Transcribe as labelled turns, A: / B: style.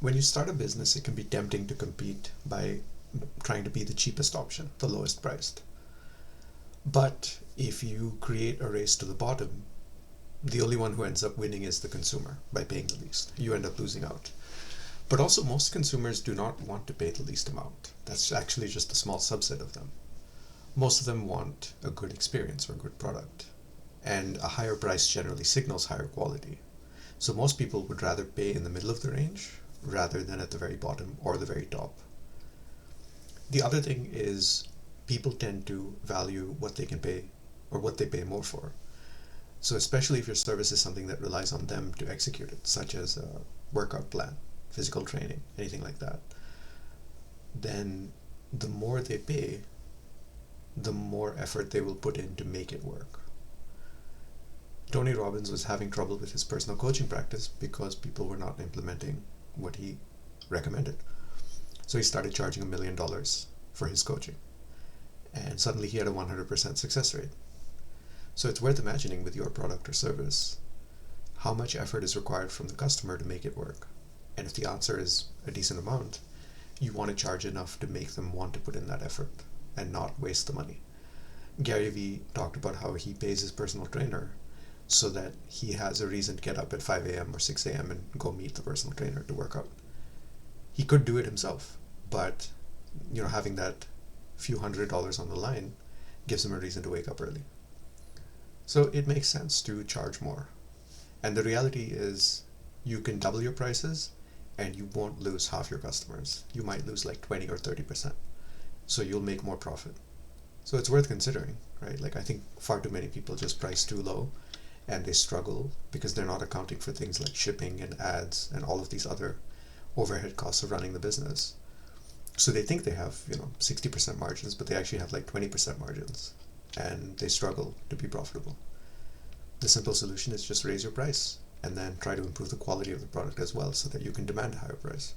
A: When you start a business, it can be tempting to compete by trying to be the cheapest option, the lowest priced. But if you create a race to the bottom, the only one who ends up winning is the consumer by paying the least. You end up losing out. But also, most consumers do not want to pay the least amount. That's actually just a small subset of them. Most of them want a good experience or a good product. And a higher price generally signals higher quality. So most people would rather pay in the middle of the range rather than at the very bottom or the very top. The other thing is people tend to value what they can pay or what they pay more for. So especially if your service is something that relies on them to execute it, such as a workout plan, physical training, anything like that, then the more they pay, the more effort they will put in to make it work. Tony Robbins was having trouble with his personal coaching practice because people were not implementing what he recommended. So he started charging $1 million for his coaching. And suddenly he had a 100% success rate. So it's worth imagining with your product or service how much effort is required from the customer to make it work. And if the answer is a decent amount, you want to charge enough to make them want to put in that effort and not waste the money. Gary Vee talked about how he pays his personal trainer so that he has a reason to get up at 5 a.m. or 6 a.m. and go meet the personal trainer to work out. He could do it himself, but having that few $100s on the line gives him a reason to wake up early. So it makes sense to charge more. And the reality is you can double your prices and you won't lose half your customers. You might lose like 20 or 30%. So you'll make more profit. So it's worth considering, right? Like, I think far too many people just price too low and they struggle because they're not accounting for things like shipping and ads and all of these other overhead costs of running the business. So they think they have, 60% margins, but they actually have like 20% margins and they struggle to be profitable. The simple solution is just raise your price and then try to improve the quality of the product as well so that you can demand a higher price.